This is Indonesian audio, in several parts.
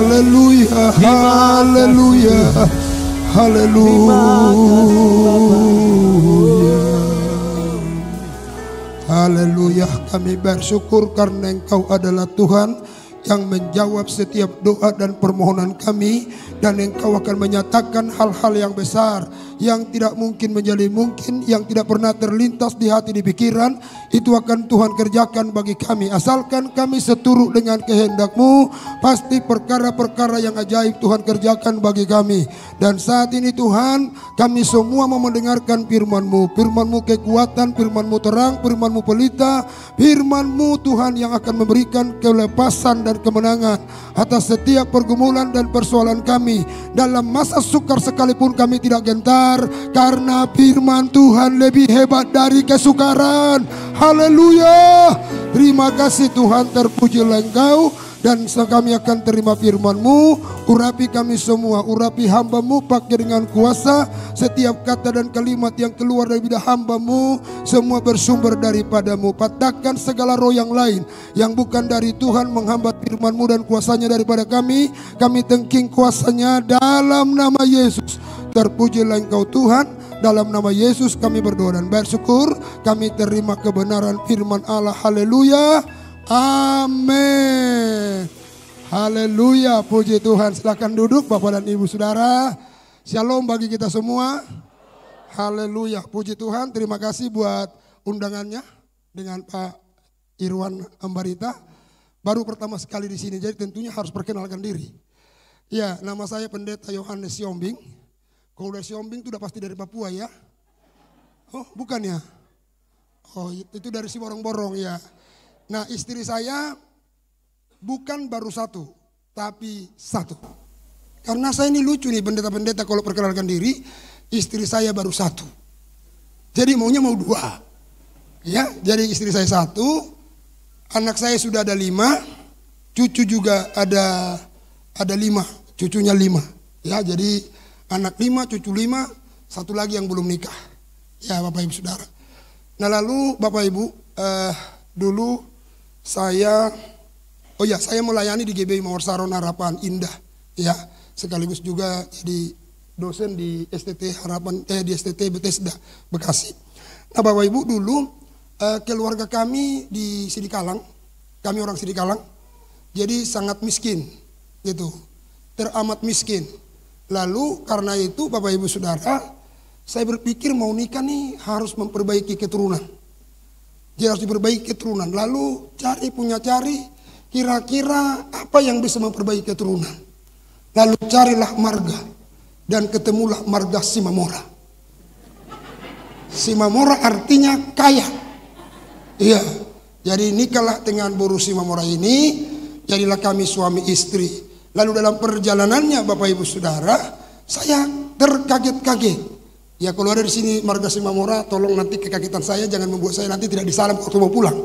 Haleluya, haleluya, haleluya. Haleluya, kami bersyukur karena Engkau adalah Tuhan yang menjawab setiap doa dan permohonan kami, dan Engkau akan menyatakan hal-hal yang besar yang tidak mungkin menjadi mungkin, yang tidak pernah terlintas di hati di pikiran, itu akan Tuhan kerjakan bagi kami. Asalkan kami seturut dengan kehendak-Mu, pasti perkara-perkara yang ajaib Tuhan kerjakan bagi kami. Dan saat ini Tuhan, kami semua mau mendengarkan firman-Mu. Firman-Mu kekuatan, firman-Mu terang, firman-Mu pelita, firman-Mu Tuhan yang akan memberikan kelepasan dan kemenangan atas setiap pergumulan dan persoalan kami. Dalam masa sukar sekalipun kami tidak gentar, karena firman Tuhan lebih hebat dari kesukaran. Haleluya. Terima kasih Tuhan, terpujilah Engkau. Dan kami akan terima firman-Mu. Urapi kami semua, urapi hamba-Mu, pakai dengan kuasa. Setiap kata dan kalimat yang keluar dari lidah hamba-Mu semua bersumber daripada-Mu. Patahkan segala roh yang lain yang bukan dari Tuhan menghambat firman-Mu dan kuasanya daripada kami. Kami tengking kuasanya dalam nama Yesus. Terpujilah Engkau Tuhan. Dalam nama Yesus kami berdoa dan bersyukur. Kami terima kebenaran firman Allah. Haleluya. Amin. Haleluya, puji Tuhan. Silakan duduk Bapak dan Ibu Saudara. Shalom bagi kita semua. Haleluya, puji Tuhan. Terima kasih buat undangannya dengan Pak Irwan Ambarita. Baru pertama sekali di sini, jadi tentunya harus perkenalkan diri. Ya, nama saya Pendeta Yohanes Siombing. Kalau dari Siombing itu udah pasti dari Papua ya? Oh, bukan ya? Oh, itu dari si borong-borong ya. Nah, istri saya bukan baru satu, tapi satu. Karena saya ini lucu nih pendeta-pendeta kalau perkenalkan diri, istri saya baru satu. Jadi maunya mau dua. Ya, jadi istri saya satu, anak saya sudah ada 5, cucu juga ada 5, cucunya 5. Ya, jadi anak 5, cucu 5, satu lagi yang belum nikah. Ya, Bapak Ibu Saudara. Nah, lalu Bapak Ibu, dulu saya melayani di GBI Mawar Saron Harapan Indah, ya, sekaligus juga jadi dosen di STT di STT Bethesda Bekasi. Nah, Bapak Ibu, dulu keluarga kami di Sidikalang, kami orang Sidikalang, jadi sangat miskin, gitu, teramat miskin. Lalu karena itu Bapak Ibu Saudara, saya berpikir mau nikah nih harus memperbaiki keturunan. Dia harus diperbaiki keturunan. Lalu cari kira-kira apa yang bisa memperbaiki keturunan. Lalu carilah marga dan ketemulah marga Simamora. Simamora artinya kaya. Iya. Jadi nikahlah dengan Boru Simamora ini, jadilah kami suami istri. Lalu dalam perjalanannya Bapak Ibu Saudara, saya terkaget-kaget. Ya, kalau ada di sini marga Simamora, tolong nanti kekagetan saya jangan membuat saya nanti tidak disalam waktu mau pulang.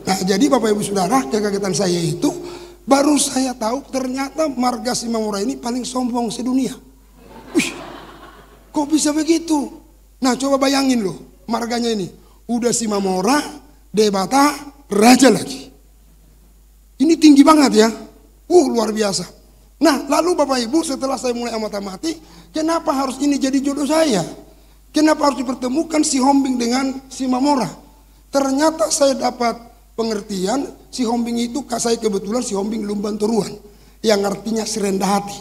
Nah, jadi Bapak Ibu Saudara, kekagetan saya itu baru saya tahu ternyata marga Simamora ini paling sombong sedunia. Wih, kok bisa begitu? Nah, coba bayangin loh, marganya ini udah Simamora, Debata, Raja lagi. Ini tinggi banget ya. Luar biasa. Nah, lalu Bapak Ibu, setelah saya mulai amati, kenapa harus ini jadi jodoh saya? Kenapa harus dipertemukan si Hombing dengan si Mamora? Ternyata saya dapat pengertian, si Hombing itu, saya kebetulan si Hombing Lumban Turuan, yang artinya serendah hati.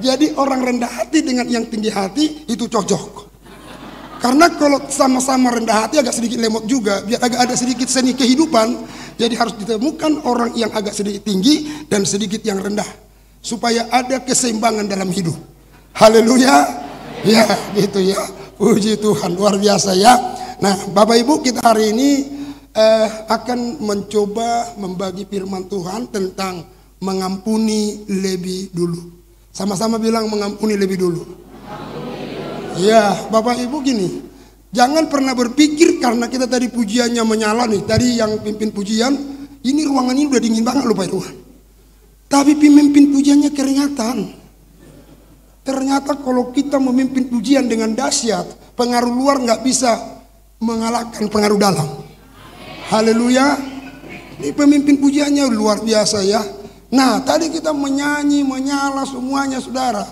Jadi orang rendah hati dengan yang tinggi hati itu cocok. Karena kalau sama-sama rendah hati agak sedikit lemot juga, biar agak ada sedikit seni kehidupan. Jadi harus ditemukan orang yang agak sedikit tinggi dan sedikit yang rendah, supaya ada keseimbangan dalam hidup. Haleluya. Ya, gitu ya. Puji Tuhan, luar biasa ya. Nah, Bapak Ibu, kita hari ini akan mencoba membagi firman Tuhan tentang mengampuni lebih dulu. Sama-sama bilang mengampuni lebih dulu. Ya, Bapak Ibu gini, jangan pernah berpikir karena kita tadi pujiannya menyala nih, tadi yang pimpin pujian, ini ruangan ini udah dingin banget loh Pak Irwan. Tapi pemimpin pujiannya keringatan. Ternyata kalau kita memimpin pujian dengan dahsyat, pengaruh luar nggak bisa mengalahkan pengaruh dalam. Haleluya. Ini pemimpin pujiannya luar biasa ya. Nah, tadi kita menyanyi, menyala semuanya saudara.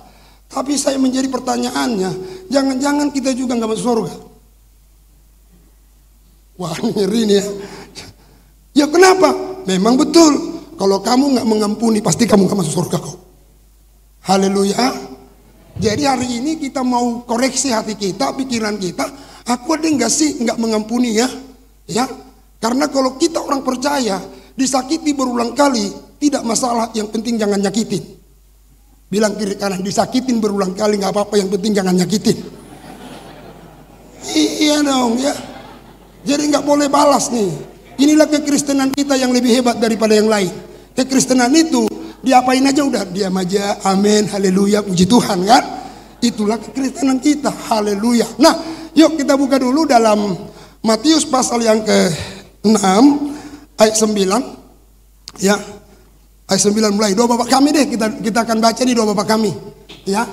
Tapi saya menjadi pertanyaannya, jangan-jangan kita juga nggak masuk surga? Wah, ngeri nih ya. Ya kenapa? Memang betul. Kalau kamu nggak mengampuni, pasti kamu nggak masuk surga kok. Haleluya. Jadi hari ini kita mau koreksi hati kita, pikiran kita. Aku ada nggak sih nggak mengampuni ya? Ya. Karena kalau kita orang percaya, disakiti berulang kali, tidak masalah, yang penting jangan nyakitin. Bilang kiri kanan, disakitin berulang kali nggak apa-apa, yang penting jangan nyakitin. Iya dong ya. Jadi nggak boleh balas nih. Inilah kekristenan kita yang lebih hebat daripada yang lain. Kekristenan itu diapain aja udah diam aja, amin, haleluya, puji Tuhan kan. Itulah kekristenan kita, haleluya. Nah, yuk kita buka dulu dalam Matius pasal yang ke-6 ayat 9 ya. Ayat 9 mulai. Doa Bapa kami deh, kita akan baca nih doa Bapa kami ya.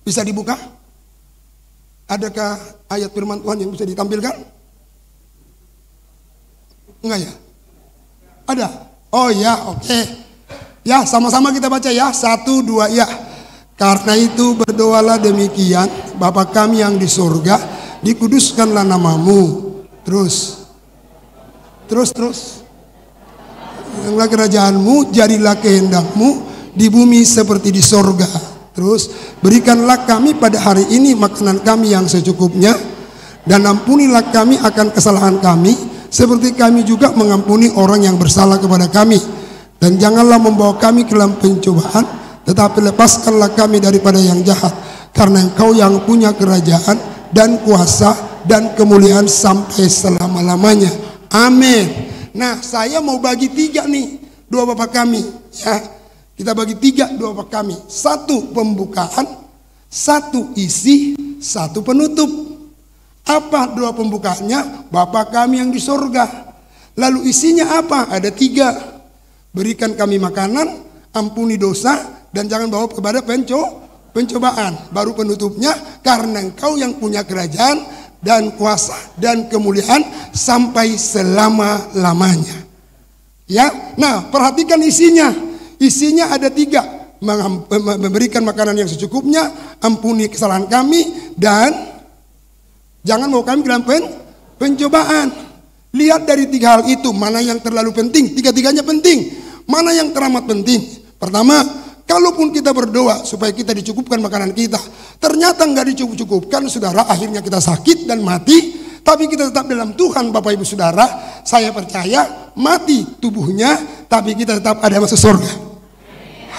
Bisa dibuka? Adakah ayat firman Tuhan yang bisa ditampilkan? Enggak ya? Ada? Oh ya, oke. Ya, sama-sama kita baca ya. 1, 2, ya. Karena itu berdoalah demikian, Bapa kami yang di surga, dikuduskanlah namamu. Terus. Janganlah kerajaanmu, jadilah kehendakmu di bumi seperti di surga. Terus, berikanlah kami pada hari ini makanan kami yang secukupnya, dan ampunilah kami akan kesalahan kami, seperti kami juga mengampuni orang yang bersalah kepada kami. Dan janganlah membawa kami ke dalam pencobaan, tetapi lepaskanlah kami daripada yang jahat. Karena Engkau yang punya kerajaan dan kuasa dan kemuliaan sampai selama-lamanya. Amin. Nah, saya mau bagi 3 nih doa Bapa kami ya. Kita bagi 3 doa Bapa kami. 1 pembukaan, 1 isi, 1 penutup. Apa doa pembukaannya? Bapa kami yang di surga. Lalu isinya apa? Ada 3. Berikan kami makanan, ampuni dosa, dan jangan bawa kepada pencobaan. Baru penutupnya, karena Engkau yang punya kerajaan dan kuasa dan kemuliaan sampai selama-lamanya. Ya, nah perhatikan isinya. Isinya ada 3. Memberikan makanan yang secukupnya, ampuni kesalahan kami, dan jangan bawa kami ke dalam pencobaan. Lihat dari 3 hal itu, mana yang terlalu penting? 3-tiganya penting. Mana yang teramat penting? Pertama, kalaupun kita berdoa supaya kita dicukupkan makanan kita, ternyata nggak dicukup-cukupkan, saudara, akhirnya kita sakit dan mati. Tapi kita tetap dalam Tuhan, Bapak Ibu Saudara. Saya percaya mati tubuhnya, tapi kita tetap ada masuk surga.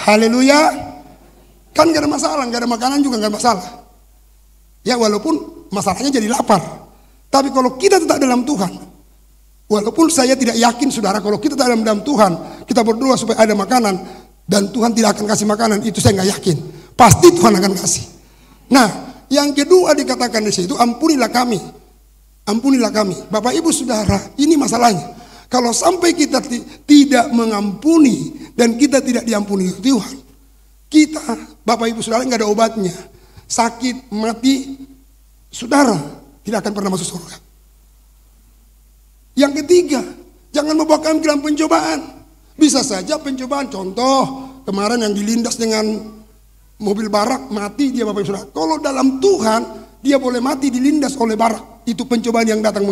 Haleluya. Kan gak ada masalah, gak ada makanan juga gak ada masalah. Ya walaupun masalahnya jadi lapar. Tapi kalau kita tetap dalam Tuhan, walaupun saya tidak yakin saudara, kalau kita tetap dalam Tuhan, kita berdoa supaya ada makanan, dan Tuhan tidak akan kasih makanan, itu saya gak yakin. Pasti Tuhan akan kasih. Nah, yang kedua dikatakan di situ, ampunilah kami. Ampunilah kami. Bapak Ibu Saudara, ini masalahnya. Kalau sampai kita tidak mengampuni dan kita tidak diampuni Tuhan, kita, Bapak Ibu Saudara, nggak ada obatnya. Sakit, mati, saudara tidak akan pernah masuk surga. Yang ketiga, jangan membawa kami dalam pencobaan. Bisa saja pencobaan, contoh kemarin yang dilindas dengan mobil barak, mati dia Bapak Ibu Saudara. Kalau dalam Tuhan, dia boleh mati dilindas oleh barak. Itu pencobaan yang datang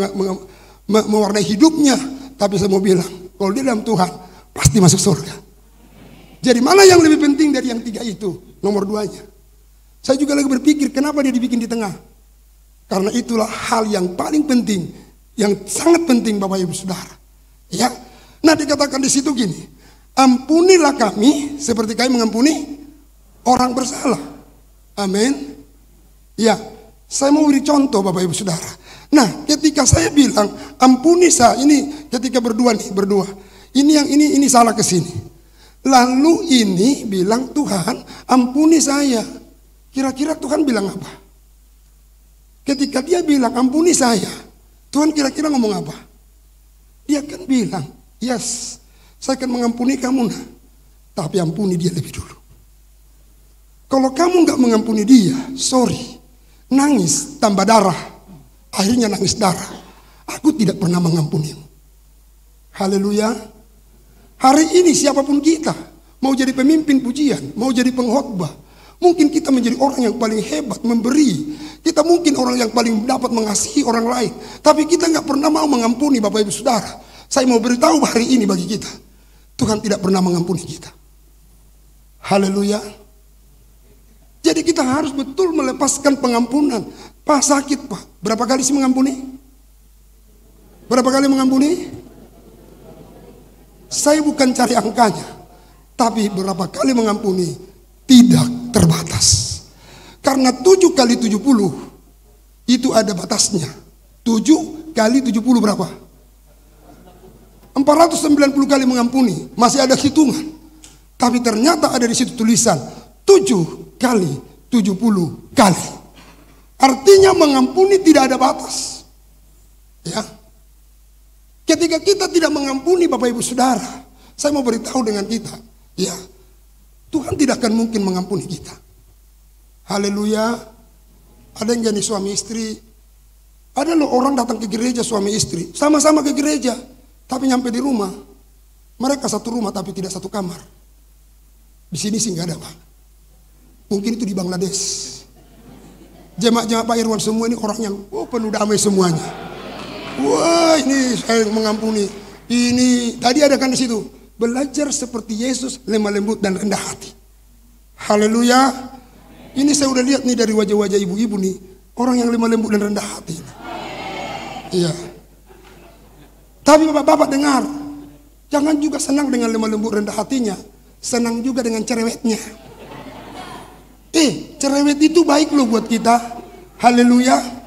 mewarnai hidupnya. Tapi saya mau bilang, kalau dia dalam Tuhan, pasti masuk surga. Jadi mana yang lebih penting dari yang 3 itu? Nomor 2-nya. Saya juga lagi berpikir, kenapa dia dibikin di tengah? Karena itulah hal yang paling penting, yang sangat penting Bapak Ibu Saudara. Ya. Nah, dikatakan di situ gini, ampunilah kami seperti kami mengampuni orang bersalah. Amin. Ya. Saya mau beri contoh Bapak Ibu Saudara. Nah, ketika saya bilang ampuni saya, ini ketika berdua. Ini yang ini salah ke sini. Lalu ini bilang Tuhan, ampuni saya. Kira-kira Tuhan bilang apa? Ketika dia bilang ampuni saya, Tuhan kira-kira ngomong apa? Dia kan bilang, yes, saya akan mengampuni kamu, nah. Tapi ampuni dia lebih dulu. Kalau kamu nggak mengampuni dia, sorry, nangis tambah darah. Akhirnya nangis darah. Aku tidak pernah mengampunimu. Haleluya. Hari ini siapapun kita, mau jadi pemimpin pujian, mau jadi pengkhotbah, mungkin kita menjadi orang yang paling hebat memberi. Kita mungkin orang yang paling dapat mengasihi orang lain, tapi kita nggak pernah mau mengampuni Bapak Ibu Saudara. Saya mau beritahu hari ini bagi kita, Tuhan tidak pernah mengampuni kita. Haleluya. Jadi kita harus betul melepaskan pengampunan. Pak sakit Pak, berapa kali sih mengampuni? Berapa kali mengampuni? Saya bukan cari angkanya, tapi berapa kali mengampuni tidak terbatas. Karena 7 kali 70 itu ada batasnya. 7 kali 70 berapa? 490 kali mengampuni, masih ada hitungan. Tapi ternyata ada di situ tulisan 7 kali 70 kali. Artinya mengampuni tidak ada batas. Ya. Ketika kita tidak mengampuni Bapak Ibu Saudara, saya mau beritahu dengan kita, ya, Tuhan tidak akan mungkin mengampuni kita. Haleluya. Ada yang jadi suami istri, ada loh orang datang ke gereja suami istri, sama-sama ke gereja, tapi nyampe di rumah, mereka satu rumah tapi tidak satu kamar. Di sini sih nggak ada Pak. Mungkin itu di Bangladesh. Jemaat-jemaat Pak Irwan semua ini orang yang penuh damai semuanya. Wah, ini saya mengampuni. Ini tadi ada kan di situ, belajar seperti Yesus, lemah lembut dan rendah hati. Haleluya. Ini saya udah lihat nih dari wajah-wajah ibu-ibu nih, orang yang lemah lembut dan rendah hati. Iya. Tapi bapak-bapak dengar, jangan juga senang dengan lemah lembut rendah hatinya, senang juga dengan cerewetnya. Cerewet itu baik loh buat kita. Haleluya.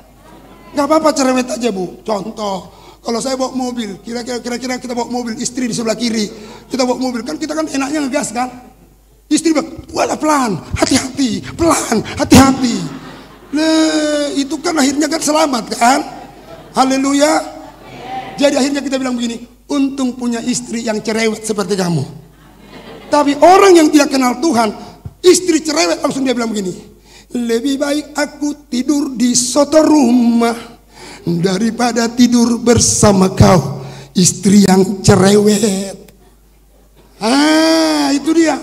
Gak apa-apa cerewet aja Bu. Contoh, kalau saya bawa mobil, kira-kira kita bawa mobil, istri di sebelah kiri, kita bawa mobil, kan kita kan enaknya ngegas kan. Istri bilang, wala pelan, hati-hati, pelan, hati-hati. Itu kan akhirnya kan selamat kan. Haleluya. Jadi akhirnya kita bilang begini, untung punya istri yang cerewet seperti kamu. Tapi orang yang tidak kenal Tuhan, istri cerewet langsung dia bilang begini, lebih baik aku tidur di soto rumah daripada tidur bersama kau, istri yang cerewet. Itu dia.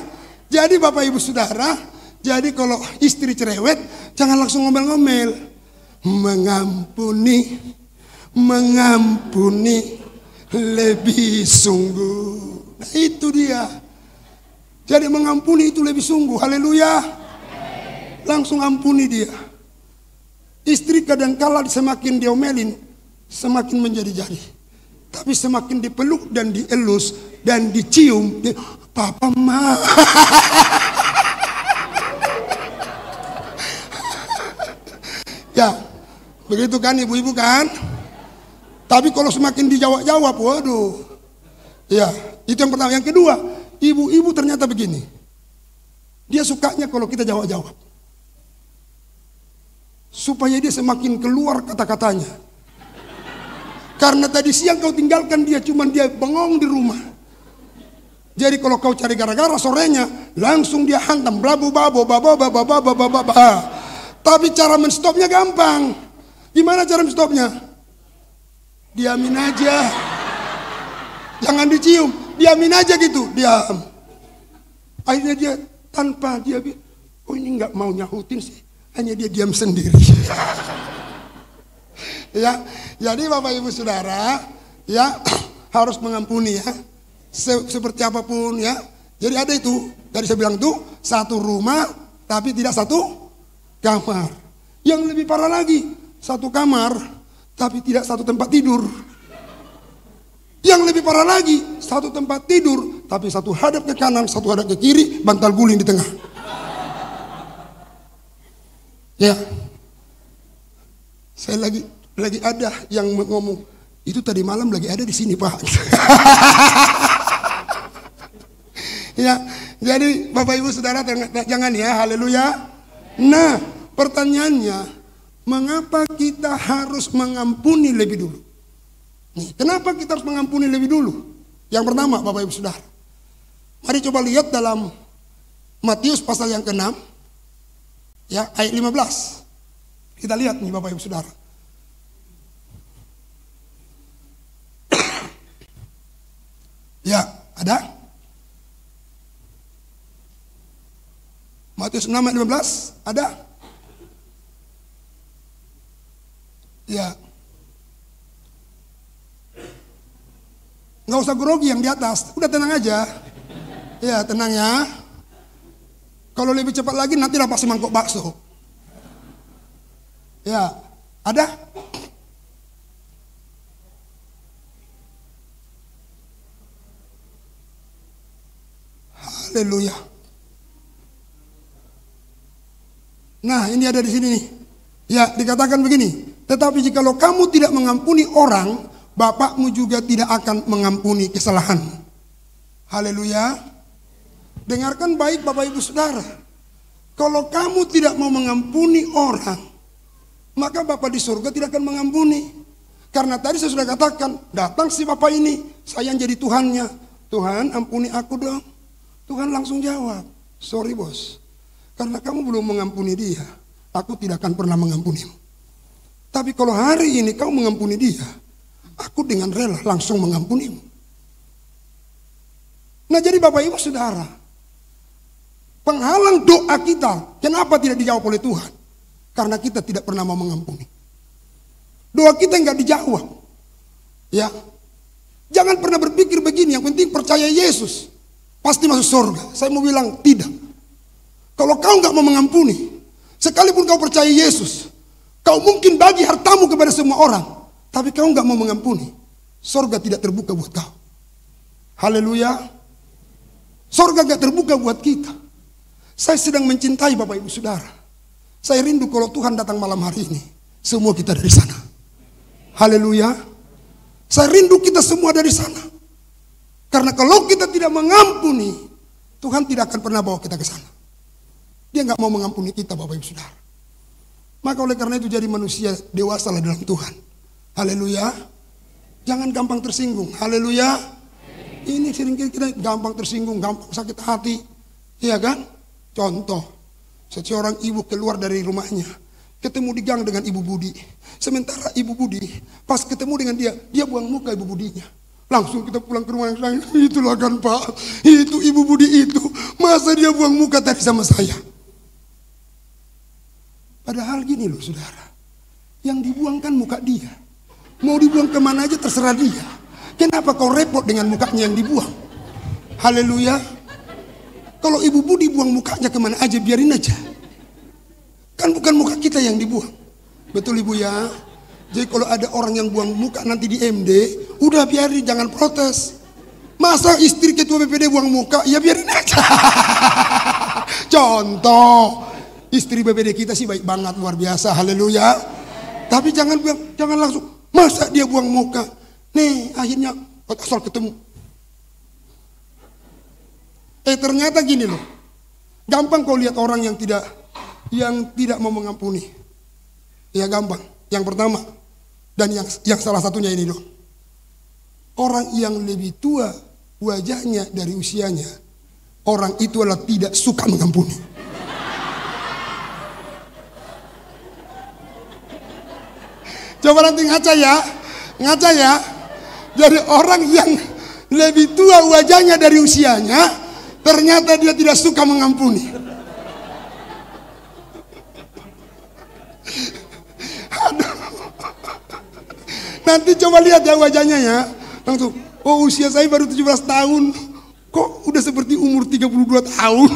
Jadi Bapak Ibu Saudara, jadi kalau istri cerewet jangan langsung ngomel-ngomel. Mengampuni, mengampuni lebih sungguh. Nah itu dia. Jadi mengampuni itu lebih sungguh. Haleluya. Langsung ampuni dia. Istri kadangkala semakin diomelin, semakin menjadi-jadi. Tapi semakin dipeluk dan dielus dan dicium, Papa Ma. Ya, begitu kan ibu-ibu kan? Tapi kalau semakin dijawab-jawab, waduh. Ya, itu yang pertama. Yang kedua, ibu-ibu ternyata begini. Dia sukanya kalau kita jawab-jawab. Supaya dia semakin keluar kata-katanya. Karena tadi siang kau tinggalkan dia, cuman dia bengong di rumah. Jadi kalau kau cari gara-gara, sorenya langsung dia hantam blabu babo babo babo babo babo. Tapi cara menstopnya gampang. Gimana cara menstopnya? Diamin aja. Jangan dicium, diamin aja gitu, diam. Akhirnya dia tanpa dia, oh ini nggak mau nyahutin sih, hanya dia diam sendiri. Ya, jadi Bapak Ibu Saudara, ya harus mengampuni ya, seperti apapun ya. Jadi ada itu, tadi saya bilang tuh satu rumah tapi tidak satu kamar. Yang lebih parah lagi, satu kamar tapi tidak satu tempat tidur. Yang lebih parah lagi, satu tempat tidur tapi satu hadap ke kanan, satu hadap ke kiri, bantal guling di tengah. Ya, saya lagi ada yang ngomong, itu tadi malam lagi ada di sini Pak. Ya, jadi Bapak Ibu Saudara jangan ya, haleluya. Nah, pertanyaannya, mengapa kita harus mengampuni lebih dulu? Nih, kenapa kita harus mengampuni lebih dulu? Yang pertama, Bapak Ibu Saudara, mari coba lihat dalam Matius pasal yang ke-6, ya, ayat 15. Kita lihat nih Bapak Ibu Saudara. Ada? Matius 6 ayat 15, ada? Ya. Nggak usah grogi yang di atas, udah tenang aja. Ya, tenang ya. Kalau lebih cepat lagi nanti dapat semangkuk bakso. Ya, ada? Haleluya. Nah, ini ada di sini nih. Ya, dikatakan begini. Tetapi jikalau kamu tidak mengampuni orang, Bapakmu juga tidak akan mengampuni kesalahan. Haleluya. Dengarkan baik Bapak Ibu Saudara. Kalau kamu tidak mau mengampuni orang, maka Bapa di surga tidak akan mengampuni. Karena tadi saya sudah katakan, datang si Bapak ini, saya yang jadi Tuhannya. Tuhan, ampuni aku dong. Tuhan langsung jawab, sorry bos, karena kamu belum mengampuni dia, aku tidak akan pernah mengampunimu. Tapi kalau hari ini kau mengampuni dia, aku dengan rela langsung mengampunimu. Nah jadi Bapak Ibu Saudara, penghalang doa kita, kenapa tidak dijawab oleh Tuhan? Karena kita tidak pernah mau mengampuni. Doa kita nggak dijawab. Ya, jangan pernah berpikir begini, yang penting percaya Yesus pasti masuk surga. Saya mau bilang tidak. Kalau kau nggak mau mengampuni, sekalipun kau percaya Yesus, kau mungkin bagi hartamu kepada semua orang, tapi kau nggak mau mengampuni, surga tidak terbuka buat kau. Haleluya. Surga nggak terbuka buat kita. Saya sedang mencintai Bapak Ibu Saudara. Saya rindu kalau Tuhan datang malam hari ini, semua kita dari sana. Haleluya. Saya rindu kita semua dari sana. Karena kalau kita tidak mengampuni, Tuhan tidak akan pernah bawa kita ke sana. Dia nggak mau mengampuni kita, Bapak Ibu Saudara. Maka oleh karena itu jadi manusia dewasalah dalam Tuhan. Haleluya. Jangan gampang tersinggung. Haleluya. Ini sering kita gampang tersinggung, gampang sakit hati. Iya kan? Contoh, seorang ibu keluar dari rumahnya, ketemu di gang dengan Ibu Budi. Sementara Ibu Budi, pas ketemu dengan dia buang muka Ibu Budinya. Langsung kita pulang ke rumah yang lain. Itulah kan Pak, itu Ibu Budi itu. Masa dia buang muka tadi sama saya? Padahal gini loh saudara, yang dibuang kan muka dia. Mau dibuang kemana aja terserah dia. Kenapa kau repot dengan mukanya yang dibuang? Haleluya. Kalau Ibu Budi buang mukanya kemana aja biarin aja. Kan bukan muka kita yang dibuang. Betul Ibu ya? Jadi kalau ada orang yang buang muka nanti di MD, udah biarin, jangan protes. Masa istri ketua BPD buang muka, ya biarin aja. Contoh, istri BPD kita sih baik banget, luar biasa, haleluya. Tapi jangan langsung, masa dia buang muka. Nih, akhirnya asal ketemu. Ternyata gini loh, gampang kau lihat orang yang tidak mau mengampuni. Ya gampang. Yang pertama, dan yang salah satunya ini dong. Orang yang lebih tua wajahnya dari usianya, orang itu adalah tidak suka mengampuni. Coba nanti ngaca ya. Jadi orang yang lebih tua wajahnya dari usianya, ternyata dia tidak suka mengampuni. Aduh. Nanti coba lihat ya wajahnya ya. Langsung, oh usia saya baru 17 tahun. Kok udah seperti umur 32 tahun.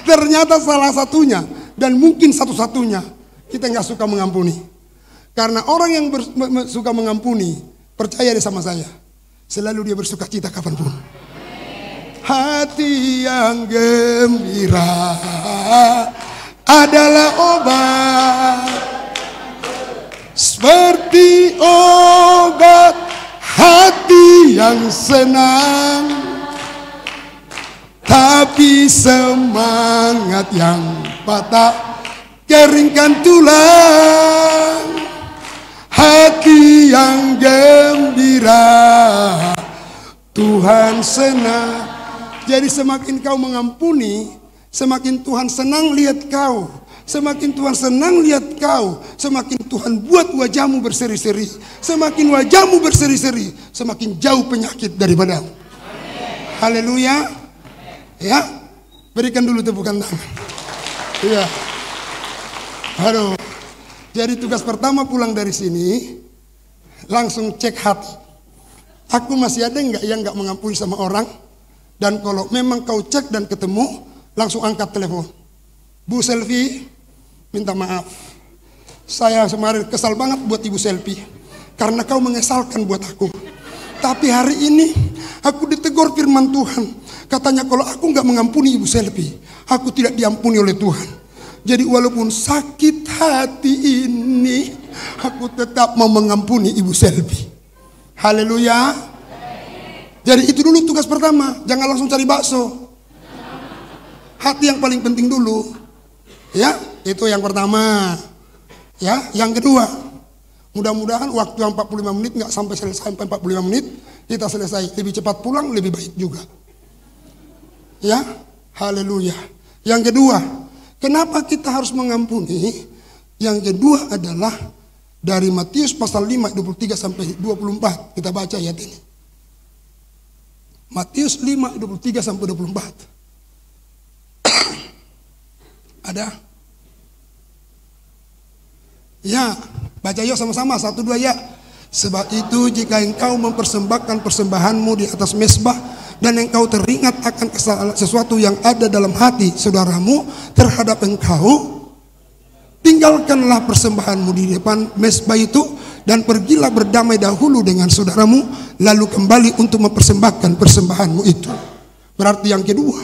Ternyata salah satunya, dan mungkin satu-satunya, kita nggak suka mengampuni. Karena orang yang suka mengampuni, percaya deh sama saya, selalu dia bersuka cita kapanpun. Hati yang gembira adalah obat, seperti obat hati yang senang. Tapi semangat yang patah keringkan tulang. Hati yang gembira Tuhan senang. Jadi semakin kau mengampuni, semakin Tuhan senang lihat kau. Semakin Tuhan senang lihat kau, semakin Tuhan buat wajahmu berseri-seri. Semakin wajahmu berseri-seri, semakin jauh penyakit daripadamu. Haleluya. Ya, berikan dulu tepukan tangan. Iya. Aduh. Jadi tugas pertama pulang dari sini, langsung cek hati. Aku masih ada enggak yang enggak mengampuni sama orang? Dan kalau memang kau cek dan ketemu, langsung angkat telepon. Bu Selfie, minta maaf. Saya kemarin kesal banget buat Ibu Selfie, karena kau mengesalkan buat aku. Tapi hari ini aku ditegur firman Tuhan. Katanya kalau aku enggak mengampuni Ibu Selfie, aku tidak diampuni oleh Tuhan. Jadi walaupun sakit hati ini, aku tetap mau mengampuni Ibu Selfie. Haleluya. Jadi itu dulu tugas pertama. Jangan langsung cari bakso. Hati yang paling penting dulu. Ya, itu yang pertama. Ya, yang kedua, mudah-mudahan waktu yang 45 menit nggak sampai 45 menit kita selesai. Lebih cepat pulang lebih baik juga. Ya, haleluya. Yang kedua, kenapa kita harus mengampuni? Yang kedua adalah dari Matius pasal 5 23 sampai 24. Kita baca ayat ini. Matius 5 23 sampai 24. Ada? Ya, baca yuk sama-sama, 1, 2 ya. Sebab itu jika engkau mempersembahkan persembahanmu di atas mezbah dan engkau teringat akan sesuatu yang ada dalam hati saudaramu terhadap engkau, tinggalkanlah persembahanmu di depan mezbah itu dan pergilah berdamai dahulu dengan saudaramu, lalu kembali untuk mempersembahkan persembahanmu itu. Berarti yang kedua,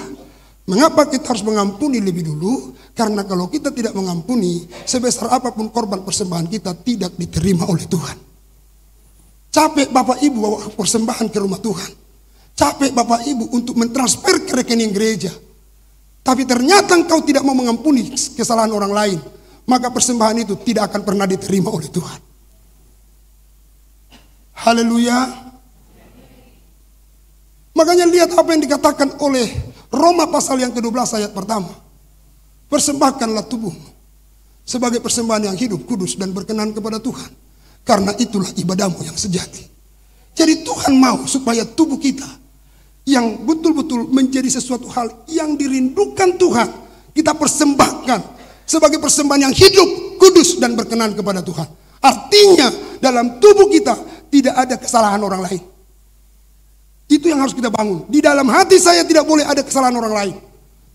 mengapa kita harus mengampuni lebih dulu? Karena kalau kita tidak mengampuni, sebesar apapun korban persembahan kita tidak diterima oleh Tuhan. Capek Bapak Ibu bawa persembahan ke rumah Tuhan. Capek Bapak Ibu untuk mentransfer ke rekening gereja. Tapi ternyata engkau tidak mau mengampuni kesalahan orang lain, maka persembahan itu tidak akan pernah diterima oleh Tuhan. Haleluya. Makanya lihat apa yang dikatakan oleh Roma pasal yang ke-12 ayat pertama. Persembahkanlah tubuhmu sebagai persembahan yang hidup, kudus dan berkenan kepada Tuhan, karena itulah ibadahmu yang sejati. Jadi Tuhan mau supaya tubuh kita yang betul-betul menjadi sesuatu hal yang dirindukan Tuhan, kita persembahkan sebagai persembahan yang hidup, kudus dan berkenan kepada Tuhan. Artinya dalam tubuh kita tidak ada kesalahan orang lain. Itu yang harus kita bangun. Di dalam hati saya tidak boleh ada kesalahan orang lain.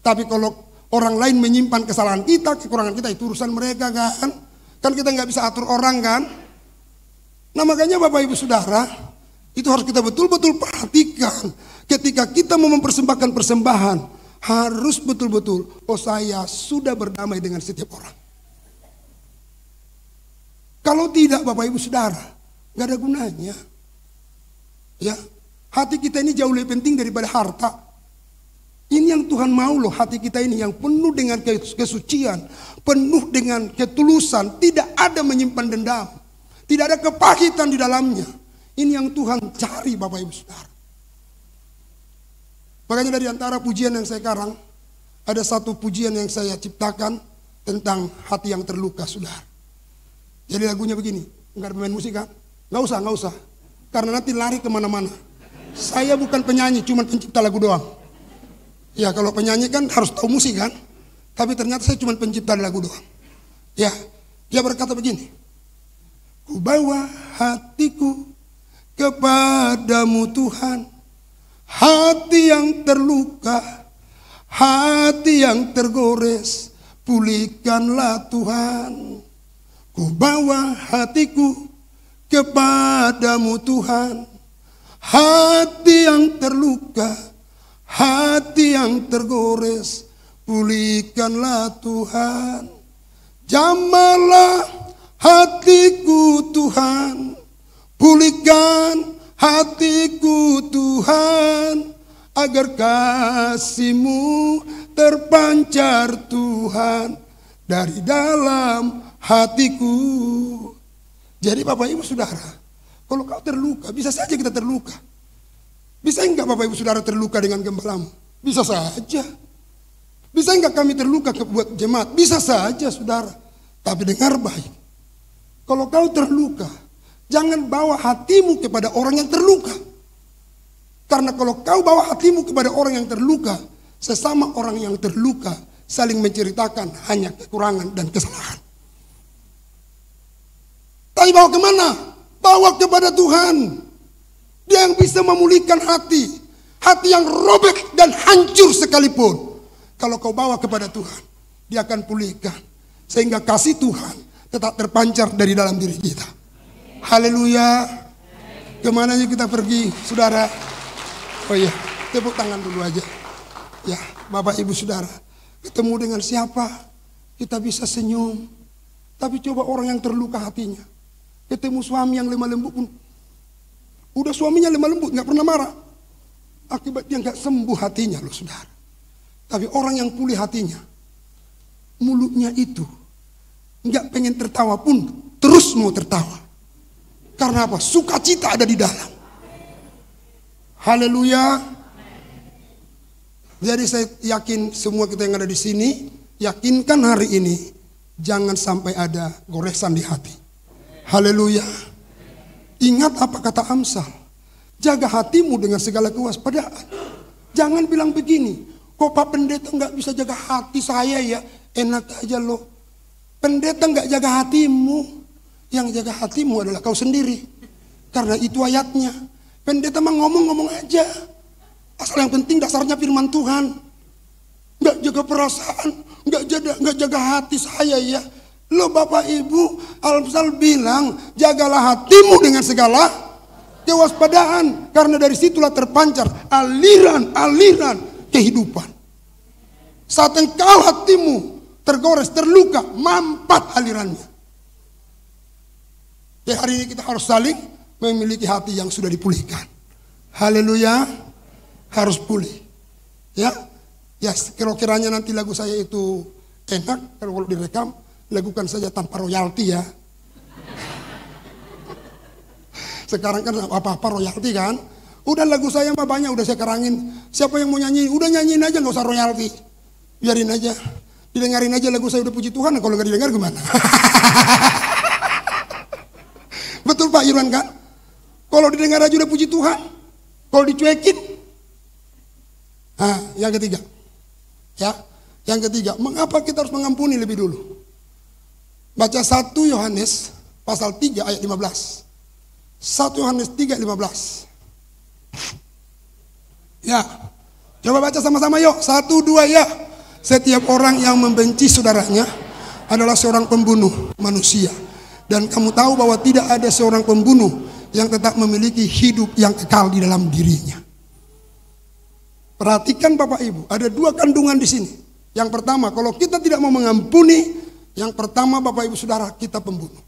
Tapi kalau orang lain menyimpan kesalahan kita, kekurangan kita, itu urusan mereka kan. Kan kita nggak bisa atur orang kan. Nah makanya Bapak Ibu Saudara, itu harus kita betul-betul perhatikan. Ketika kita mau mempersembahkan persembahan, harus betul-betul, oh saya sudah berdamai dengan setiap orang. Kalau tidak Bapak Ibu Saudara, nggak ada gunanya. Ya, hati kita ini jauh lebih penting daripada harta. Ini yang Tuhan mau loh, hati kita ini yang penuh dengan kesucian, penuh dengan ketulusan, tidak ada menyimpan dendam, tidak ada kepahitan di dalamnya. Ini yang Tuhan cari Bapak Ibu Saudara. Makanya dari antara pujian yang saya karang, ada satu pujian yang saya ciptakan tentang hati yang terluka, Saudara. Jadi lagunya begini, enggak ada pemain musik kan? Nggak usah, karena nanti lari kemana-mana. Saya bukan penyanyi, cuma pencipta lagu doang. Ya kalau penyanyi kan harus tahu musik kan. Tapi ternyata saya cuma pencipta lagu doang. Ya, dia berkata begini. Ku bawa hatiku kepadamu Tuhan, hati yang terluka, hati yang tergores, pulihkanlah Tuhan. Ku bawa hatiku kepadamu Tuhan, hati yang terluka, hati yang tergores, pulihkanlah Tuhan. Jamahlah hatiku Tuhan, pulihkan hatiku Tuhan, agar kasih-Mu terpancar Tuhan dari dalam hatiku. Jadi Bapak Ibu Saudara, kalau kau terluka, bisa saja kita terluka. Bisa enggak Bapak Ibu Saudara terluka dengan gembalamu? Bisa saja. Bisa enggak kami terluka buat jemaat? Bisa saja Saudara. Tapi dengar baik. Kalau kau terluka, jangan bawa hatimu kepada orang yang terluka. Karena kalau kau bawa hatimu kepada orang yang terluka, sesama orang yang terluka saling menceritakan hanya kekurangan dan kesalahan. Tapi bawa kemana? Bawa kepada Tuhan. Dia yang bisa memulihkan hati. Hati yang robek dan hancur sekalipun. Kalau kau bawa kepada Tuhan, Dia akan pulihkan. Sehingga kasih Tuhan tetap terpancar dari dalam diri kita. Haleluya. Kemana kita pergi, saudara? Oh iya, tepuk tangan dulu aja. Ya, Bapak Ibu Saudara. Ketemu dengan siapa, kita bisa senyum. Tapi coba orang yang terluka hatinya. Ketemu suami yang lemah lembut pun. Udah suaminya lemah lembut, gak pernah marah. Akibat dia gak sembuh hatinya loh saudara. Tapi orang yang pulih hatinya, mulutnya itu gak pengen tertawa pun terus mau tertawa. Karena apa? Sukacita ada di dalam. Haleluya. Jadi saya yakin semua kita yang ada di sini, yakinkan hari ini jangan sampai ada goresan di hati. Haleluya. Ingat apa kata Amsal, jaga hatimu dengan segala kewaspadaan. Jangan bilang begini, kok Pak Pendeta nggak bisa jaga hati saya ya? Enak aja loh. Pendeta nggak jaga hatimu, yang jaga hatimu adalah kau sendiri. Karena itu ayatnya. Pendeta mah ngomong-ngomong aja. Asal yang penting dasarnya firman Tuhan. Nggak jaga perasaan, nggak jaga hati saya ya. Loh Bapak Ibu, Amsal bilang jagalah hatimu dengan segala kewaspadaan. Karena dari situlah terpancar aliran-aliran kehidupan. Saat engkau hatimu tergores, terluka, mampat alirannya. Jadi hari ini kita harus saling memiliki hati yang sudah dipulihkan. Haleluya, harus pulih. Ya, kira-kiranya nanti lagu saya itu enak kalau direkam. Lakukan saja tanpa royalti ya. Sekarang kan apa-apa royalti kan. Udah lagu saya mah banyak udah saya kerangin. Siapa yang mau nyanyi, udah nyanyiin aja gak usah royalti. Biarin aja. Didengarin aja lagu saya udah puji Tuhan. Kalau gak didengar gimana? Betul Pak Irwan kan? Kalau didengar aja udah puji Tuhan. Kalau dicuekin. Nah yang ketiga. Ya, yang ketiga. Mengapa kita harus mengampuni lebih dulu? Baca 1 Yohanes pasal 3 ayat 15. 1 Yohanes 3 ayat 15. Ya. Coba baca sama-sama yuk. 1, 2 ya. Setiap orang yang membenci saudaranya adalah seorang pembunuh manusia. Dan kamu tahu bahwa tidak ada seorang pembunuh yang tetap memiliki hidup yang kekal di dalam dirinya. Perhatikan Bapak Ibu, ada 2 kandungan di sini. Yang pertama, kalau kita tidak mau mengampuni, yang pertama Bapak Ibu Saudara, kita pembunuh.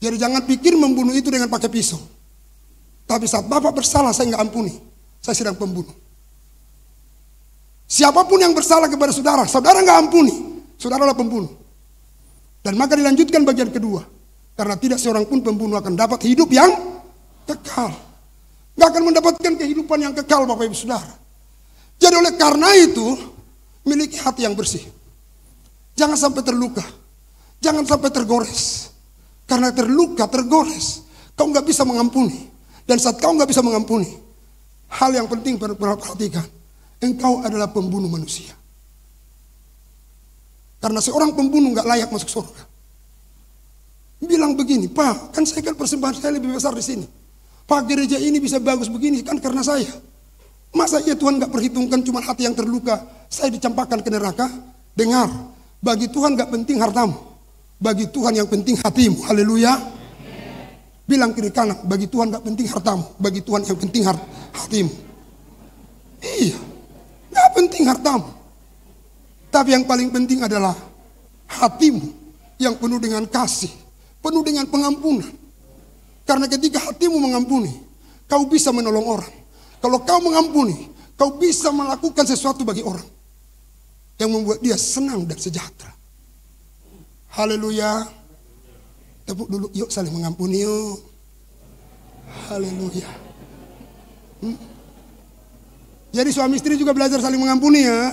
Jadi jangan pikir membunuh itu dengan pakai pisau. Tapi saat Bapak bersalah saya nggak ampuni, saya sedang pembunuh. Siapapun yang bersalah kepada saudara, saudara nggak ampuni, saudara adalah pembunuh. Dan maka dilanjutkan bagian kedua. Karena tidak seorang pun pembunuh akan dapat hidup yang kekal. Nggak akan mendapatkan kehidupan yang kekal Bapak Ibu Saudara. Jadi oleh karena itu, miliki hati yang bersih. Jangan sampai terluka. Jangan sampai tergores. Karena terluka, tergores, kau nggak bisa mengampuni. Dan saat kau nggak bisa mengampuni, hal yang penting perhatikan, engkau adalah pembunuh manusia. Karena seorang pembunuh nggak layak masuk surga. Bilang begini, Pak, kan saya kan persembahan saya lebih besar di sini. Pak, gereja ini bisa bagus begini kan karena saya. Masa iya Tuhan nggak perhitungkan cuma hati yang terluka, saya dicampakkan ke neraka? Dengar. Bagi Tuhan gak penting hartamu. Bagi Tuhan yang penting hatimu. Haleluya. Bilang kiri kanan, bagi Tuhan gak penting hartamu. Bagi Tuhan yang penting hatimu. Iya, gak penting hartamu. Tapi yang paling penting adalah hatimu yang penuh dengan kasih, penuh dengan pengampunan. Karena ketika hatimu mengampuni, kau bisa menolong orang. Kalau kau mengampuni, kau bisa melakukan sesuatu bagi orang yang membuat dia senang dan sejahtera. Haleluya. Tepuk dulu, yuk saling mengampuni yuk. Haleluya. Jadi suami istri juga belajar saling mengampuni ya.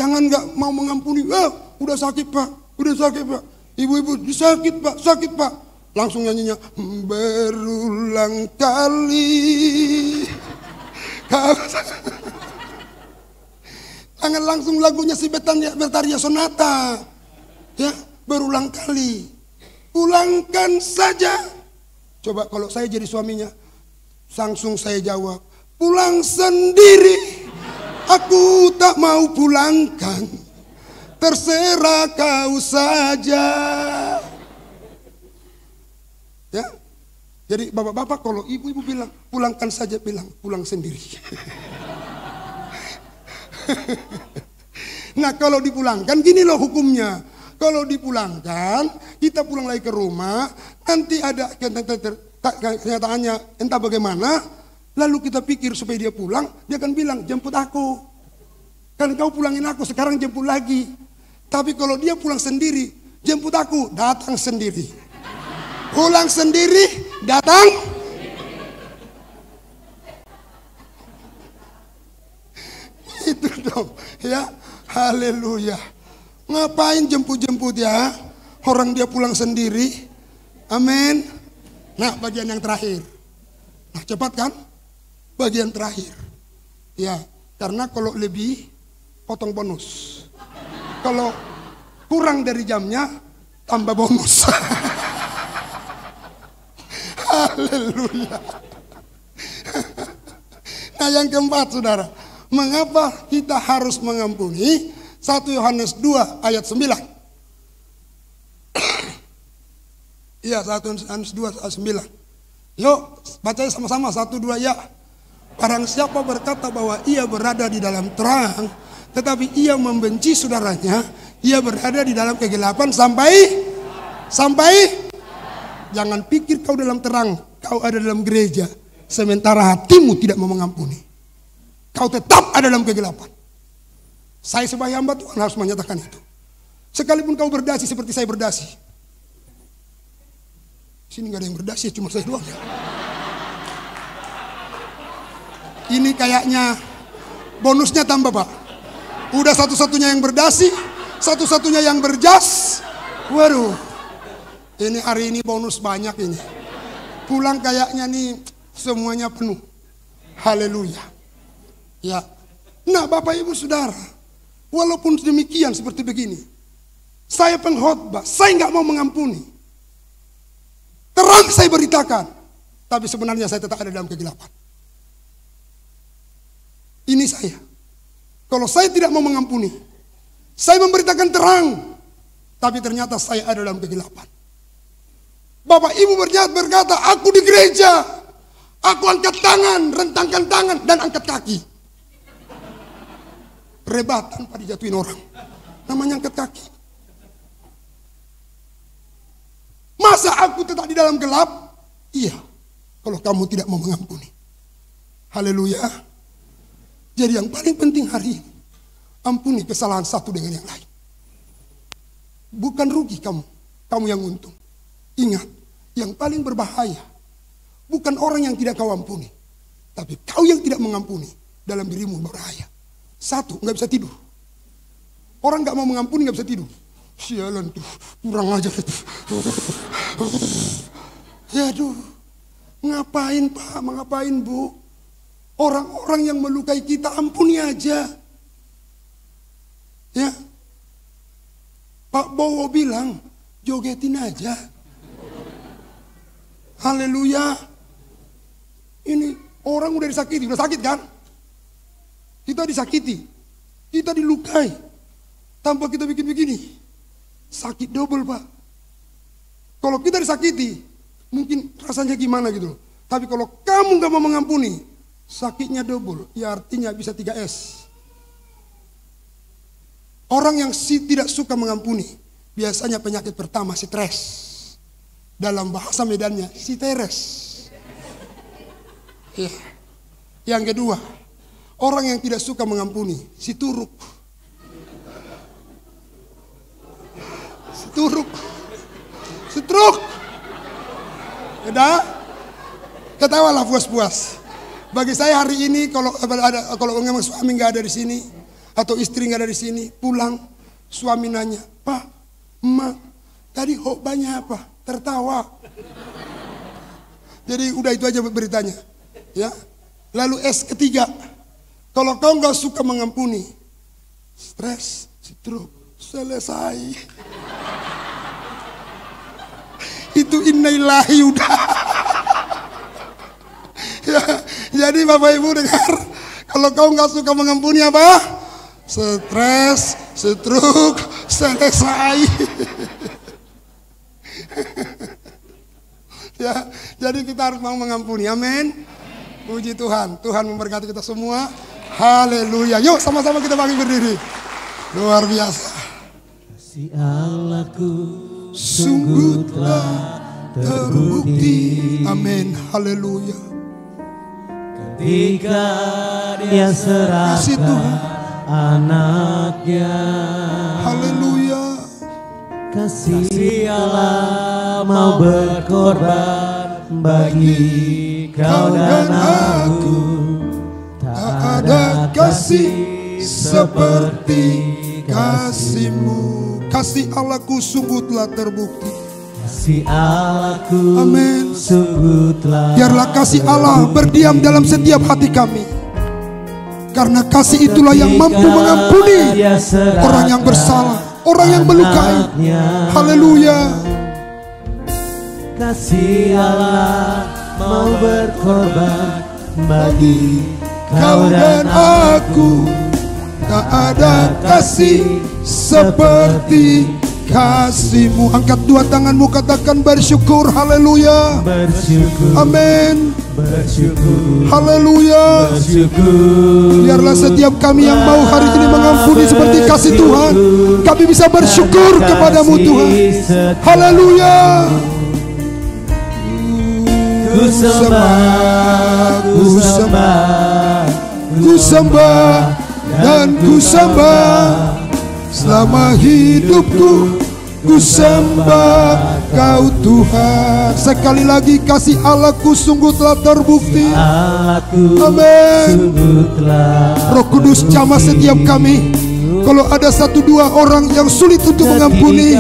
Jangan nggak mau mengampuni. Udah sakit Pak, udah sakit Pak. Ibu-ibu sakit Pak, sakit Pak. Langsung nyanyinya, berulang kali. Jangan langsung lagunya si Betharia Sonata. Ya, berulang kali. Pulangkan saja. Coba kalau saya jadi suaminya, langsung saya jawab, pulang sendiri. Aku tak mau pulangkan. Terserah kau saja. Ya, jadi bapak-bapak kalau ibu-ibu bilang pulangkan saja, bilang pulang sendiri. Nah kalau dipulangkan gini loh hukumnya. Kalau dipulangkan kita pulang lagi ke rumah, nanti ada kenyataannya entah bagaimana, lalu kita pikir supaya dia pulang, dia akan bilang jemput aku. Kan kau pulangin aku, sekarang jemput lagi. Tapi kalau dia pulang sendiri, jemput aku, datang sendiri. Pulang sendiri, datang. Itu dong, ya. Haleluya. Ngapain jemput-jemput ya? Orang dia pulang sendiri. Amin. Nah, bagian yang terakhir. Nah, cepat kan? Bagian terakhir. Ya, karena kalau lebih potong bonus. Kalau kurang dari jamnya tambah bonus. Haleluya. Nah yang keempat saudara, mengapa kita harus mengampuni? 1 Yohanes 2 ayat 9. Iya, 1 Yohanes 2 ayat 9. Yuk baca sama-sama, 1, 2 ya. Barang siapa berkata bahwa ia berada di dalam terang, tetapi ia membenci saudaranya, ia berada di dalam kegelapan sampai jangan pikir kau dalam terang, kau ada dalam gereja, sementara hatimu tidak mau mengampuni. Kau tetap ada dalam kegelapan. Saya sebagai hamba Tuhan harus menyatakan itu. Sekalipun kau berdasi seperti saya berdasi. Sini gak ada yang berdasi, cuma saya doang ya. Ini kayaknya bonusnya tambah Pak. Udah satu-satunya yang berdasi, satu-satunya yang berjas. Waduh, ini hari ini bonus banyak ini. Pulang kayaknya nih semuanya penuh. Haleluya. Ya. Nah Bapak Ibu Saudara, walaupun demikian seperti begini, saya pengkhotbah, saya nggak mau mengampuni. Terang saya beritakan, tapi sebenarnya saya tetap ada dalam kegelapan. Ini saya. Kalau saya tidak mau mengampuni, saya memberitakan terang, tapi ternyata saya ada dalam kegelapan. Bapak Ibu berkata, aku di gereja, aku angkat tangan, rentangkan tangan, dan angkat kaki. Rebat tanpa dijatuhin orang, namanya angkat kaki. Masa aku tetap di dalam gelap? Iya, kalau kamu tidak mau mengampuni. Haleluya. Jadi yang paling penting hari ini, ampuni kesalahan satu dengan yang lain. Bukan rugi kamu yang untung. Ingat, yang paling berbahaya bukan orang yang tidak kau ampuni, tapi kau yang tidak mengampuni. Dalam dirimu berbahaya. 1, nggak bisa tidur. Orang nggak mau mengampuni nggak bisa tidur. Sialan tuh, kurang aja itu. Ya aduh, ngapain Pak, ngapain Bu? Orang-orang yang melukai kita ampuni aja. Ya, Pak Bowo bilang jogetin aja. Haleluya. Ini orang udah disakiti, udah sakit kan? Kita disakiti, kita dilukai, tanpa kita bikin begini, sakit double Pak. Kalau kita disakiti, mungkin rasanya gimana gitu loh. Tapi kalau kamu gak mau mengampuni, sakitnya double, ya artinya bisa 3S. Orang yang tidak suka mengampuni, biasanya penyakit pertama stres. Dalam bahasa Medannya, siteres. Ya. Yang kedua, orang yang tidak suka mengampuni, situruk. Situruk. Stroke. Udah? Ketawalah puas-puas. Bagi saya hari ini kalau memang suami nggak ada di sini atau istri nggak ada di sini, pulang suami nanya, Pak, Emak, tadi khotbahnya apa? tertawa. Jadi udah itu aja beritanya. Ya. Lalu S ketiga, kalau kau nggak suka mengampuni, stres, stroke, selesai. Itu innalillahi udah. Ya, jadi Bapak Ibu dengar, kalau kau nggak suka mengampuni apa? Stres, stroke, selesai. Ya, jadi kita harus mau mengampuni. Amin. Puji Tuhan. Tuhan memberkati kita semua. Haleluya. Yuk sama-sama kita bangkit berdiri. Luar biasa. Kasih Allahku sungguh telah terbukti. Amin. Haleluya. Ketika Dia serahkan anaknya. Haleluya. Kasih Allah mau berkorban bagi kau dan aku. Tak ada kasih seperti kasih-Mu. Kasih Allahku sungguh telah terbukti. Kasih Allahku Amin. sungguh telah. Biarlah kasih Allah berdiam dalam setiap hati kami. Karena kasih itulah yang mampu mengampuni orang yang bersalah, orang yang melukai. Haleluya. Kasih Allah mau berkorban bagi kau dan aku. Tak ada kasih seperti kasih-Mu. Angkat dua tanganmu, katakan bersyukur. Haleluya. Bersyukur. Amin. Bersyukur. Haleluya. Bersyukur. Biarlah setiap kami yang mau hari ini mengampuni seperti kasih Tuhan, kami bisa bersyukur kepadamu Tuhan. Haleluya. Ku sembah, ku sembah, Ku sembah dan ku sembah selama hidupku. Ku sembah Kau Tuhan. Sekali lagi, kasih Allahku sungguh telah terbukti. Amin. Roh Kudus jamah setiap kami. Kalau ada satu dua orang yang sulit untuk mengampuni,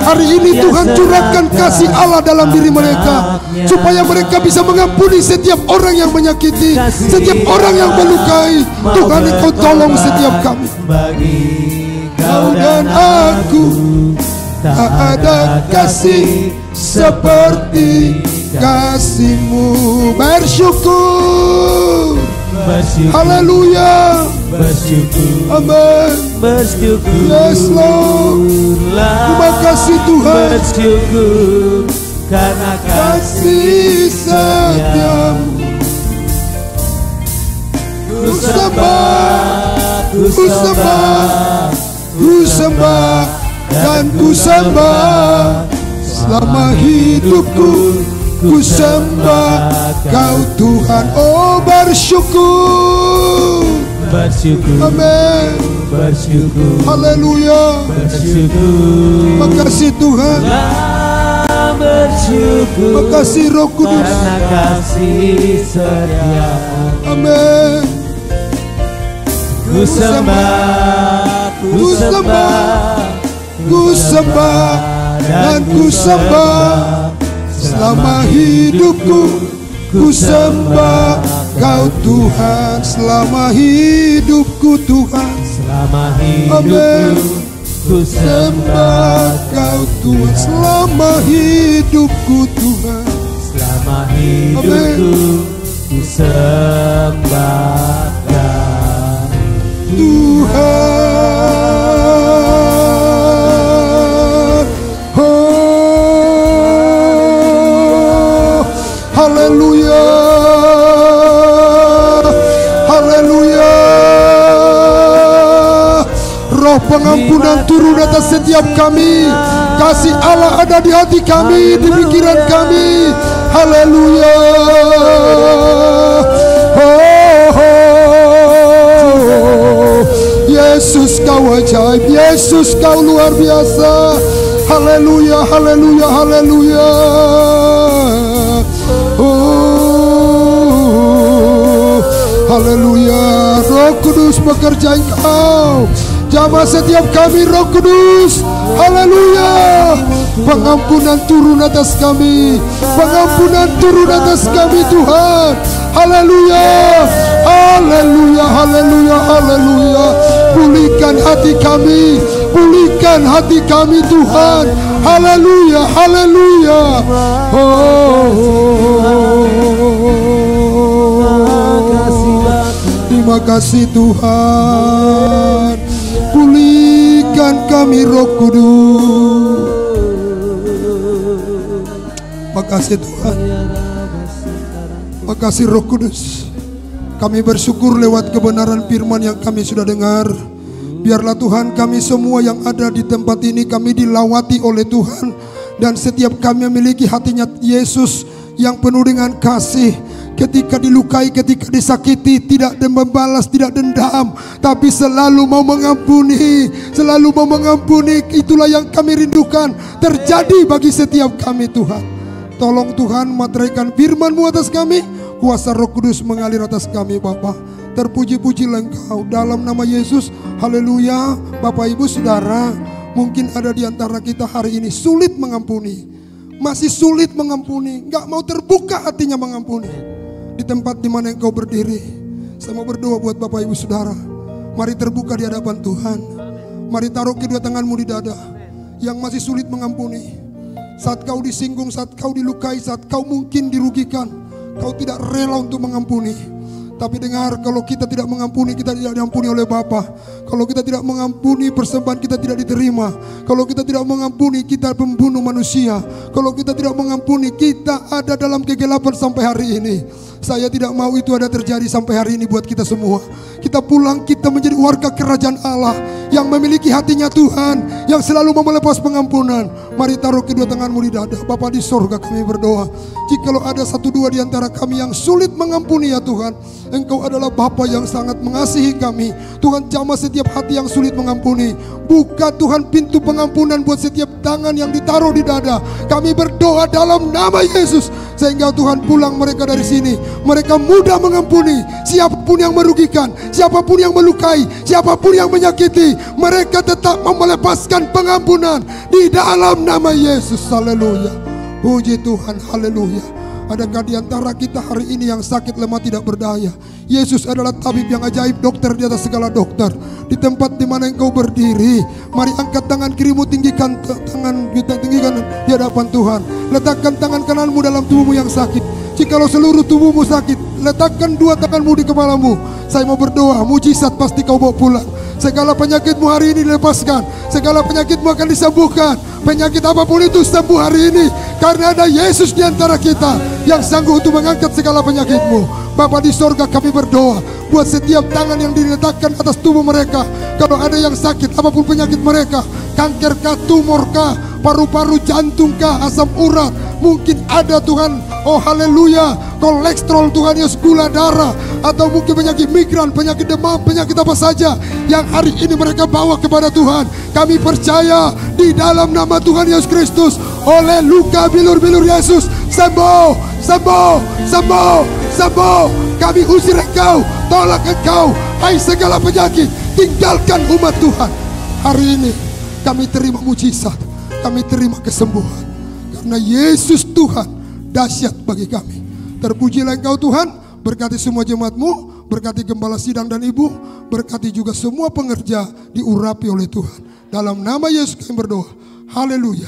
hari ini Tuhan curahkan kasih Allah dalam diri mereka, supaya mereka bisa mengampuni setiap orang yang menyakiti, setiap orang yang melukai. Tuhan, Engkau tolong setiap kami. Kau dan aku, tak ada kasih seperti kasih-Mu. Bersyukur. Haleluya. Bersyukur. Amin. Bersyukur. Yes Lord. Terima kasih Tuhan. Bersyukur karena kasih setiamu. Ku sembah, ku sembah, ku sembah dan ku sembah selama hidupku. Ku sembah Kau Tuhan. Oh, bersyukur. bersyukur. Amin. Bersyukur. Haleluya. Bersyukur. Makasih Tuhan. Bersyukur. Makasih Roh Kudus. Karena kasih setia. Amin. Ku sembah, ku sembah, ku sembah dan ku sembah selama hidupku. Ku sembah Kau Tuhan selama hidupku Tuhan. Selama hidupku ku Sembah Kau Tuhan selama hidupku Tuhan. Selama hidupku ku sembah Tuhan. Oh, haleluya. Haleluya. Roh pengampunan turun atas setiap kami. Kasih Allah ada di hati kami, di pikiran kami. Haleluya. Yesus Kau ajaib, Yesus Kau luar biasa. Haleluya, haleluya, haleluya. Oh, haleluya. Roh Kudus bekerja Engkau. Jamah setiap kami Roh Kudus. Haleluya. Pengampunan turun atas kami. Pengampunan turun atas kami Tuhan. Haleluya. Haleluya. Haleluya. Haleluya. Pulihkan hati kami. Pulihkan hati kami Tuhan. Haleluya. Haleluya. Terima kasih Tuhan. Pulihkan kami Roh Kudus. Makasih Tuhan. Makasih Roh Kudus. Kami bersyukur lewat kebenaran firman yang kami sudah dengar. Biarlah Tuhan kami semua yang ada di tempat ini, kami dilawati oleh Tuhan. Dan setiap kami memiliki hatinya Yesus yang penuh dengan kasih. Ketika dilukai, ketika disakiti, tidak membalas, tidak dendam, tapi selalu mau mengampuni. Selalu mau mengampuni. Itulah yang kami rindukan terjadi bagi setiap kami Tuhan. Tolong Tuhan materaikan firman-Mu atas kami. Kuasa Roh Kudus mengalir atas kami Bapa. Terpuji-pujilah Engkau dalam nama Yesus. Haleluya. Bapak Ibu Saudara, mungkin ada di antara kita hari ini sulit mengampuni. Masih sulit mengampuni, gak mau terbuka hatinya mengampuni. Di tempat di mana engkau berdiri, saya mau berdoa buat Bapak Ibu Saudara. Mari terbuka di hadapan Tuhan. Mari taruh kedua tanganmu di dada. Yang masih sulit mengampuni, saat kau disinggung, saat kau dilukai, saat kau mungkin dirugikan, kau tidak rela untuk mengampuni. Tapi dengar, kalau kita tidak mengampuni, kita tidak diampuni oleh Bapa. Kalau kita tidak mengampuni, persembahan kita tidak diterima. Kalau kita tidak mengampuni, kita pembunuh manusia. Kalau kita tidak mengampuni, kita ada dalam kegelapan sampai hari ini. Saya tidak mau itu ada terjadi sampai hari ini buat kita semua. Kita pulang, kita menjadi warga kerajaan Allah yang memiliki hatinya Tuhan, yang selalu mau melepas pengampunan. Mari taruh kedua tanganmu di dada. Bapa di sorga, kami berdoa, jikalau ada satu dua di antara kami yang sulit mengampuni ya Tuhan, Engkau adalah Bapa yang sangat mengasihi kami. Tuhan, jamah setiap hati yang sulit mengampuni. Buka Tuhan pintu pengampunan buat setiap tangan yang ditaruh di dada. Kami berdoa dalam nama Yesus, sehingga Tuhan pulang mereka dari sini, mereka mudah mengampuni siapapun yang merugikan, siapapun yang melukai, siapapun yang menyakiti. Mereka tetap mau melepaskan pengampunan di dalam nama Yesus. Haleluya. Puji Tuhan. Haleluya. Adakah di antara kita hari ini yang sakit, lemah, tidak berdaya? Yesus adalah tabib yang ajaib, dokter di atas segala dokter. Di tempat di mana engkau berdiri, mari angkat tangan kirimu, tinggikan tangan kita, tinggikan di hadapan Tuhan. Letakkan tangan kananmu dalam tubuhmu yang sakit. Jikalau seluruh tubuhmu sakit, letakkan dua tanganmu di kepalamu. Saya mau berdoa, mujizat pasti kau bawa pulang. Segala penyakitmu hari ini dilepaskan. Segala penyakitmu akan disembuhkan. Penyakit apapun itu sembuh hari ini, karena ada Yesus di antara kita yang sanggup untuk mengangkat segala penyakitmu. Bapa di sorga, kami berdoa buat setiap tangan yang diletakkan atas tubuh mereka. Kalau ada yang sakit, apapun penyakit mereka, kanker kah, tumor kah, paru-paru, jantung kah, asam urat, mungkin ada Tuhan, oh haleluya, kolesterol Tuhan Yesus, gula darah, atau mungkin penyakit migran, penyakit demam, penyakit apa saja yang hari ini mereka bawa kepada Tuhan. Kami percaya di dalam nama Tuhan Yesus Kristus, oleh luka bilur-bilur Yesus, sembuh, sembuh, sembuh, sembuh. Kami usir engkau, tolak engkau, hai segala penyakit, tinggalkan umat Tuhan. Hari ini kami terima mujizat, kami terima kesembuhan, karena Yesus Tuhan dahsyat bagi kami. Terpujilah engkau Tuhan. Berkati semua jemaat-Mu, berkati gembala sidang dan ibu, berkati juga semua pengerja diurapi oleh Tuhan. Dalam nama Yesus kami berdoa. Haleluya.